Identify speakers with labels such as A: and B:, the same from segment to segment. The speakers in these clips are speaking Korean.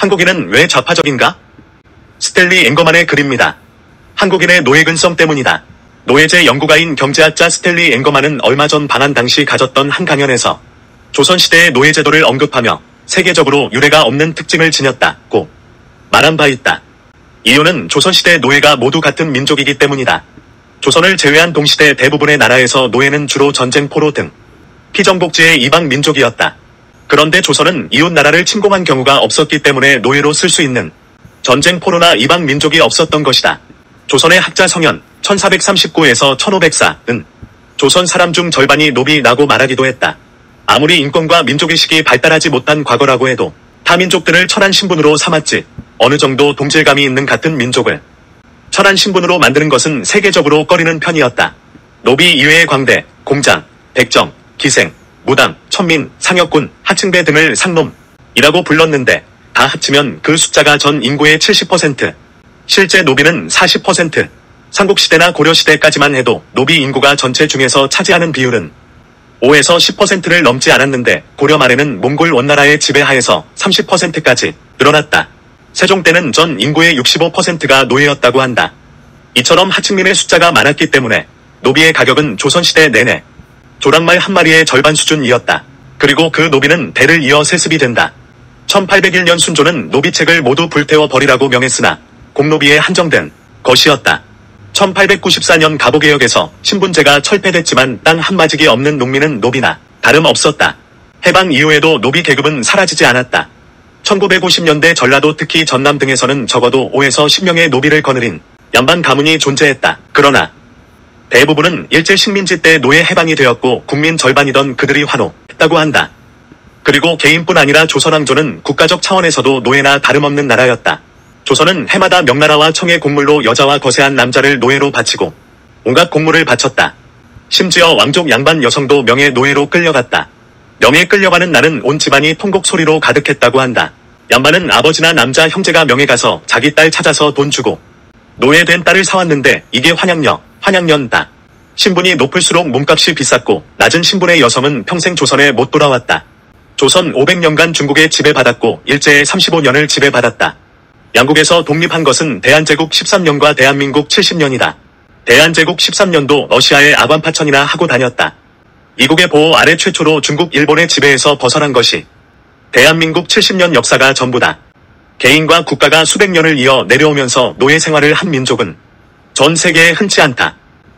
A: 한국인은 왜 좌파적인가? 스탠리 앵거만의 글입니다. 한국인의 노예근성 때문이다. 노예제 연구가인 경제학자 스탠리 앵거만은 얼마 전 방한 당시 가졌던 한 강연에서 조선시대의 노예제도를 언급하며 세계적으로 유례가 없는 특징을 지녔다고 말한 바 있다. 이유는 조선시대 노예가 모두 같은 민족이기 때문이다. 조선을 제외한 동시대 대부분의 나라에서 노예는 주로 전쟁포로 등 피정복지의 이방 민족이었다. 그런데 조선은 이웃 나라를 침공한 경우가 없었기 때문에 노예로 쓸 수 있는 전쟁포로나 이방 민족이 없었던 것이다. 조선의 학자 성현 1439에서 1504는 조선 사람 중 절반이 노비라고 말하기도 했다. 아무리 인권과 민족의식이 발달하지 못한 과거라고 해도 타 민족들을 천한 신분으로 삼았지 어느 정도 동질감이 있는 같은 민족을 천한 신분으로 만드는 것은 세계적으로 꺼리는 편이었다. 노비 이외의 광대, 공장, 백정, 기생, 무당, 천민, 상여군, 하층대 등을 상놈이라고 불렀는데 다 합치면 그 숫자가 전 인구의 70%, 실제 노비는 40%, 삼국시대나 고려시대까지만 해도 노비 인구가 전체 중에서 차지하는 비율은 5에서 10%를 넘지 않았는데 고려 말에는 몽골 원나라의 지배하에서 30%까지 늘어났다. 세종 때는 전 인구의 65%가 노예였다고 한다. 이처럼 하층민의 숫자가 많았기 때문에 노비의 가격은 조선시대 내내 조랑말 한 마리의 절반 수준이었다. 그리고 그 노비는 대를 이어 세습이 된다. 1801년 순조는 노비책을 모두 불태워 버리라고 명했으나 공노비에 한정된 것이었다. 1894년 가보개혁에서 신분제가 철폐됐지만 땅 한마직이 없는 농민은 노비나 다름없었다. 해방 이후에도 노비 계급은 사라지지 않았다. 1950년대 전라도 특히 전남 등에서는 적어도 5에서 10명의 노비를 거느린 양반 가문이 존재했다. 그러나 대부분은 일제 식민지 때 노예 해방이 되었고 국민 절반이던 그들이 환호했다고 한다. 그리고 개인뿐 아니라 조선왕조는 국가적 차원에서도 노예나 다름없는 나라였다. 조선은 해마다 명나라와 청의 공물로 여자와 거세한 남자를 노예로 바치고 온갖 공물을 바쳤다. 심지어 왕족 양반 여성도 명예 노예로 끌려갔다. 명예에 끌려가는 날은 온 집안이 통곡 소리로 가득했다고 한다. 양반은 아버지나 남자 형제가 명예 가서 자기 딸 찾아서 돈 주고 노예된 딸을 사왔는데 이게 환양년다. 신분이 높을수록 몸값이 비쌌고 낮은 신분의 여성은 평생 조선에 못 돌아왔다. 조선 500년간 중국에 지배받았고 일제에 35년을 지배받았다. 양국에서 독립한 것은 대한제국 13년과 대한민국 70년이다. 대한제국 13년도 러시아의 아반파천이나 하고 다녔다. 이국의 보호 아래 최초로 중국 일본의 지배에서 벗어난 것이 대한민국 70년 역사가 전부다. 개인과 국가가 수백 년을 이어 내려오면서 노예 생활을 한 민족은 전 세계에 흔치 않다.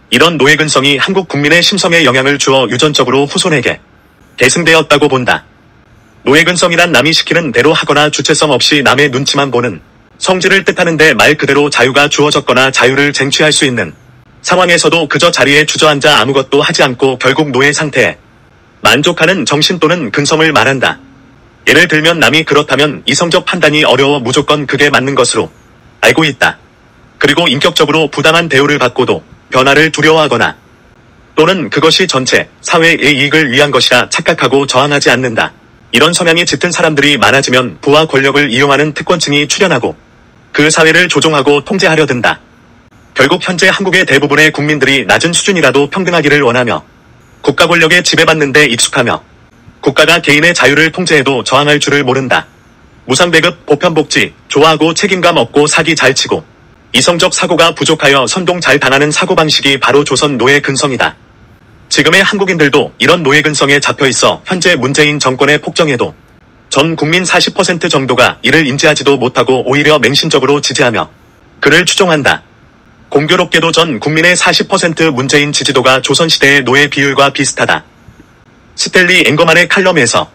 A: 이런 노예근성이 한국 국민의 심성에 영향을 주어 유전적으로 후손에게 계승되었다고 본다. 노예근성이란 남이 시키는 대로 하거나 주체성 없이 남의 눈치만 보는 성질을 뜻하는데 말 그대로 자유가 주어졌거나 자유를 쟁취할 수 있는 상황에서도 그저 자리에 주저앉아 아무것도 하지 않고 결국 노예 상태에 만족하는 정신 또는 근성을 말한다. 예를 들면 남이 그렇다면 이성적 판단이 어려워 무조건 그게 맞는 것으로 알고 있다. 그리고 인격적으로 부당한 대우를 받고도 변화를 두려워하거나 또는 그것이 전체 사회의 이익을 위한 것이라 착각하고 저항하지 않는다. 이런 성향이 짙은 사람들이 많아지면 부와 권력을 이용하는 특권층이 출현하고 그 사회를 조종하고 통제하려 든다. 결국 현재 한국의 대부분의 국민들이 낮은 수준이라도 평등하기를 원하며 국가 권력에 지배받는 데 익숙하며 국가가 개인의 자유를 통제해도 저항할 줄을 모른다. 무상배급, 보편복지, 좋아하고 책임감 없고 사기 잘 치고 이성적 사고가 부족하여 선동 잘 당하는 사고방식이 바로 조선 노예 근성이다. 지금의 한국인들도 이런 노예 근성에 잡혀있어 현재 문재인 정권의 폭정에도 전 국민 40% 정도가 이를 인지하지도 못하고 오히려 맹신적으로 지지하며 그를 추종한다. 공교롭게도 전 국민의 40% 문재인 지지도가 조선시대의 노예 비율과 비슷하다. 스탠리 앵거만의 칼럼에서